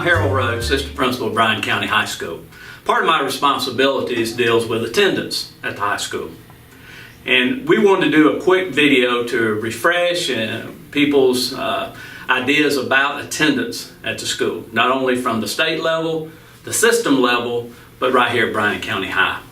Harold Roach, Assistant Principal of Bryan County High School. Part of my responsibilities deals with attendance at the high school. And we wanted to do a quick video to refresh people's ideas about attendance at the school, not only from the state level, the system level, but right here at Bryan County High.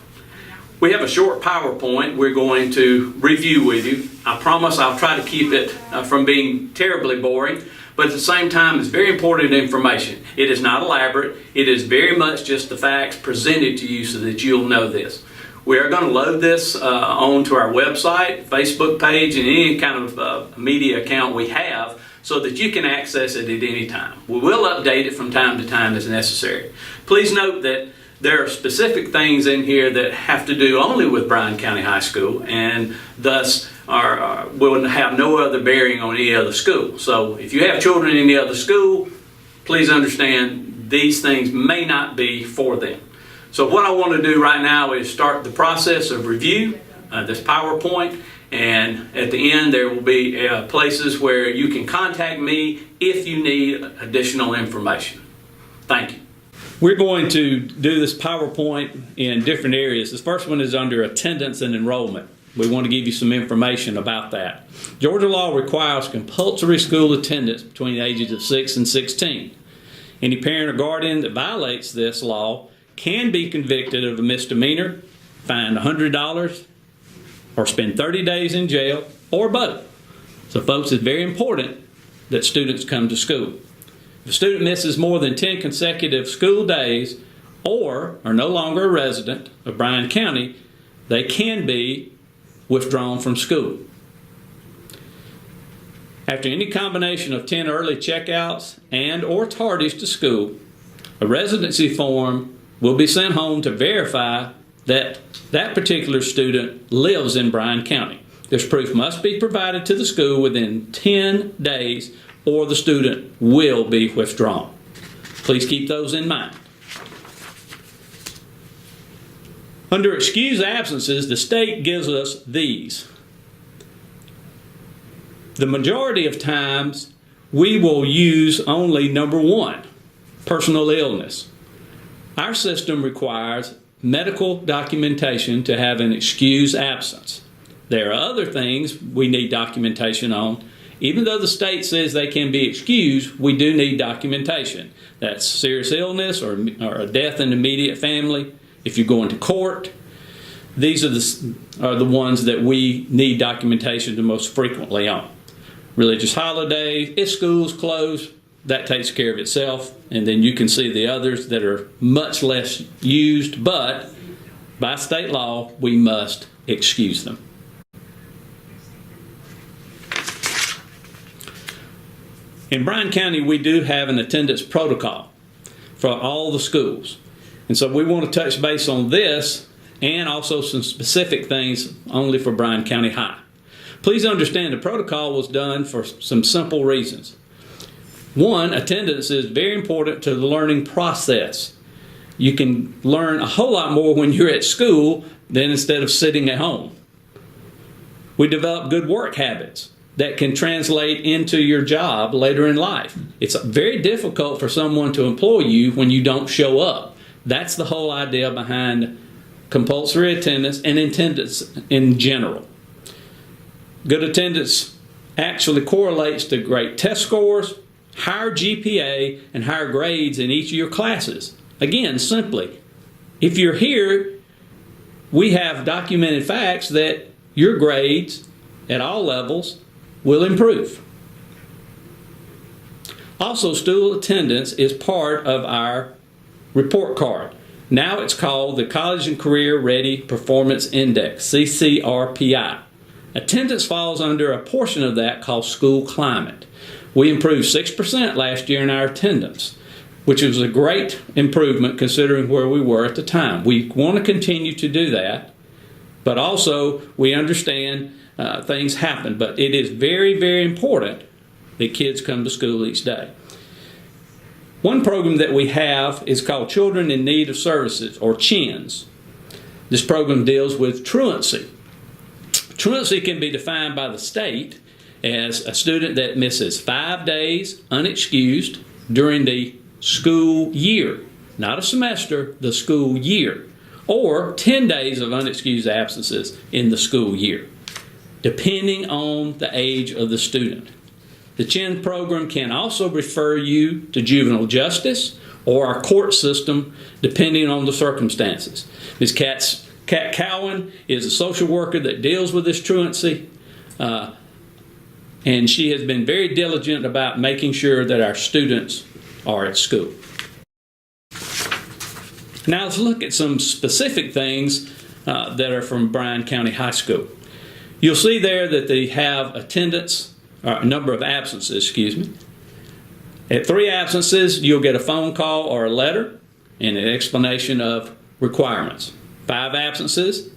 We have a short PowerPoint we're going to review with you. I promise I'll try to keep it from being terribly boring, but at the same time it's very important information. It is not elaborate. It is very much just the facts presented to you so that you'll know this. We are going to load this onto our website, Facebook page, and any kind of media account we have so that you can access it at any time. We will update it from time to time as necessary. Please note that there are specific things in here that have to do only with Bryan County High School and thus will have no other bearing on any other school. So if you have children in any other school, please understand these things may not be for them. So what I want to do right now is start the process of review, this PowerPoint, and at the end there will be places where you can contact me if you need additional information. Thank you. We're going to do this PowerPoint in different areas. The first one is under attendance and enrollment. We want to give you some information about that. Georgia law requires compulsory school attendance between the ages of 6 and 16. Any parent or guardian that violates this law can be convicted of a misdemeanor, fined $100, or spend 30 days in jail, or both. So folks, it's very important that students come to school. If a student misses more than 10 consecutive school days or are no longer a resident of Bryan County, they can be withdrawn from school. After any combination of 10 early checkouts and or tardies to school, a residency form will be sent home to verify that that particular student lives in Bryan County. This proof must be provided to the school within 10 days or the student will be withdrawn. Please keep those in mind. Under excused absences, the state gives us these. The majority of times, we will use only number one, personal illness. Our system requires medical documentation to have an excused absence. There are other things we need documentation on. Even though the state says they can be excused, we do need documentation. That's serious illness or a death in the immediate family. If you're going to court, these are the ones that we need documentation the most frequently on. Religious holidays, if school's closed, that takes care of itself. And then you can see the others that are much less used, but by state law, we must excuse them. In Bryan County, we do have an attendance protocol for all the schools. And so we want to touch base on this and also some specific things only for Bryan County High. Please understand the protocol was done for some simple reasons. One, attendance is very important to the learning process. You can learn a whole lot more when you're at school than instead of sitting at home. We develop good work habits that can translate into your job later in life. It's very difficult for someone to employ you when you don't show up. That's the whole idea behind compulsory attendance and attendance in general. Good attendance actually correlates to great test scores, higher GPA, and higher grades in each of your classes. Again, simply, if you're here, we have documented facts that your grades at all levels will improve. Also, school attendance is part of our report card. Now it's called the College and Career Ready Performance Index, CCRPI. Attendance falls under a portion of that called school climate. We improved 6% last year in our attendance, which was a great improvement considering where we were at the time. We want to continue to do that, but also we understand things happen. But it is very, very important that kids come to school each day. One program that we have is called Children in Need of Services, or CHINS. This program deals with truancy. Truancy can be defined by the state as a student that misses 5 days unexcused during the school year. Not a semester, the school year. Or 10 days of unexcused absences in the school year, depending on the age of the student. The CHIN program can also refer you to juvenile justice or our court system, depending on the circumstances. Ms. Kat Cowan is a social worker that deals with this truancy, and she has been very diligent about making sure that our students are at school. Now let's look at some specific things that are from Bryan County High School. You'll see there that they have attendance, or a number of absences, At 3 absences, you'll get a phone call or a letter and an explanation of requirements. 5 absences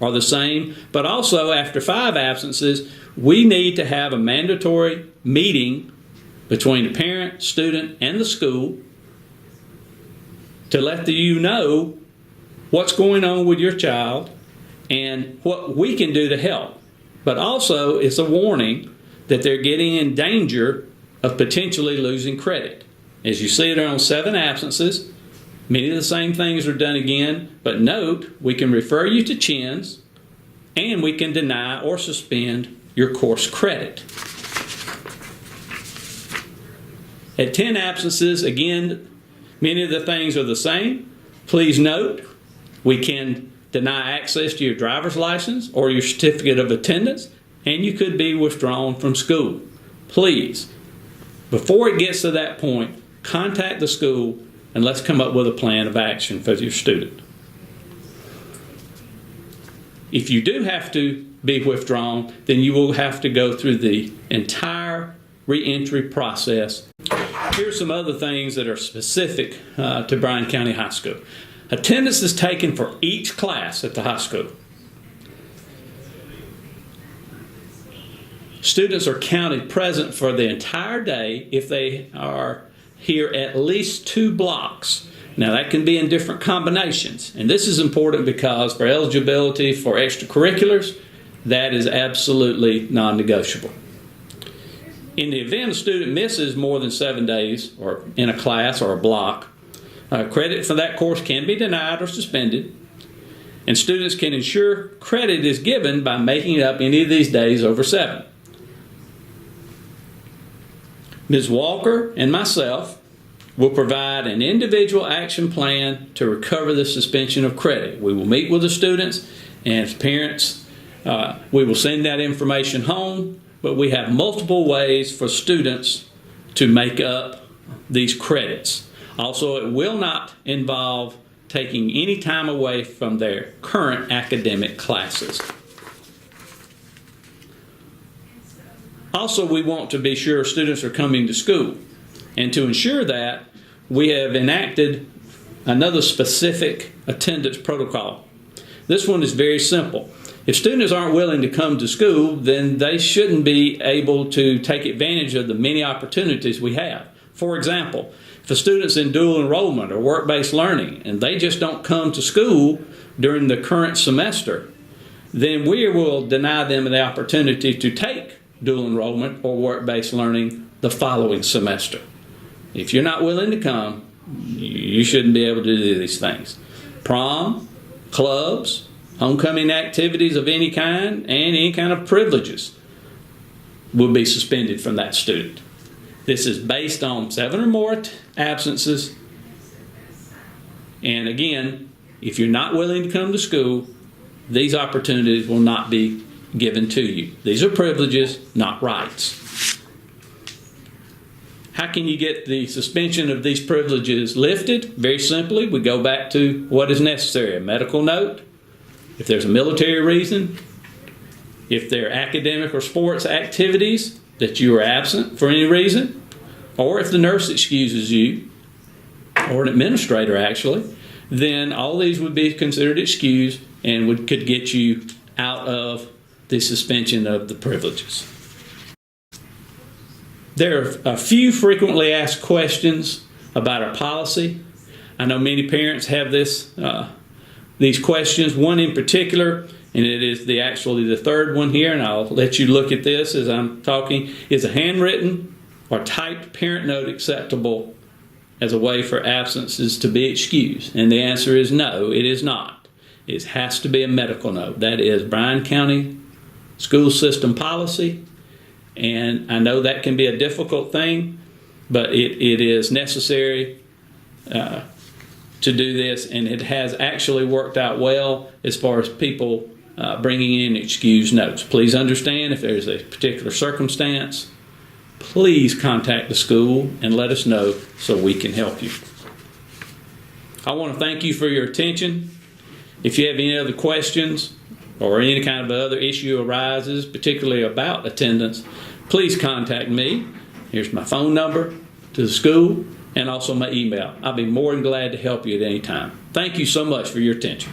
are the same, but also after 5 absences, we need to have a mandatory meeting between the parent, student, and the school to let you know what's going on with your child and what we can do to help. But also, it's a warning that they're getting in danger of potentially losing credit. As you see there on 7 absences, many of the same things are done again, but note, we can refer you to CHINs and we can deny or suspend your course credit. At 10 absences, again, many of the things are the same. Please note, we can deny access to your driver's license or your certificate of attendance, and you could be withdrawn from school. Please, before it gets to that point, contact the school and let's come up with a plan of action for your student. If you do have to be withdrawn, then you will have to go through the entire reentry process. Here's some other things that are specific to Bryan County High School. Attendance is taken for each class at the high school. Students are counted present for the entire day if they are here at least 2 blocks. Now that can be in different combinations, and this is important because for eligibility for extracurriculars, that is absolutely non-negotiable. In the event a student misses more than 7 days or in a class or a block, credit for that course can be denied or suspended, and students can ensure credit is given by making up any of these days over 7. Ms. Walker and myself will provide an individual action plan to recover the suspension of credit. We will meet with the students, and as parents, we will send that information home, but we have multiple ways for students to make up these credits. Also, it will not involve taking any time away from their current academic classes. Also, we want to be sure students are coming to school. And to ensure that, we have enacted another specific attendance protocol. This one is very simple. If students aren't willing to come to school, then they shouldn't be able to take advantage of the many opportunities we have. For example, if a student's in dual enrollment or work-based learning and they just don't come to school during the current semester, then we will deny them the opportunity to take dual enrollment or work-based learning the following semester. If you're not willing to come, you shouldn't be able to do these things. Prom, clubs, homecoming activities of any kind, and any kind of privileges will be suspended from that student. This is based on 7 or more absences. And again, if you're not willing to come to school, these opportunities will not be given to you. These are privileges, not rights. How can you get the suspension of these privileges lifted? Very simply, we go back to what is necessary. A medical note, if there's a military reason, if there are academic or sports activities that you are absent for any reason, or if the nurse excuses you, or an administrator actually, then all these would be considered excused and could get you out of the suspension of the privileges. There are a few frequently asked questions about our policy. I know many parents have these questions. One in particular, and it is actually the third one here, and I'll let you look at this as I'm talking. Is a handwritten or typed parent note acceptable as a way for absences to be excused? And the answer is no, it is not. It has to be a medical note. That is Bryan County school system policy. And I know that can be a difficult thing, but it is necessary to do this, and it has actually worked out well as far as people bringing in excused notes. Please understand, if there's a particular circumstance, please contact the school and let us know so we can help you. I want to thank you for your attention. If you have any other questions or any kind of other issue arises, particularly about attendance, please contact me. Here's my phone number to the school and also my email. I'll be more than glad to help you at any time. Thank you so much for your attention.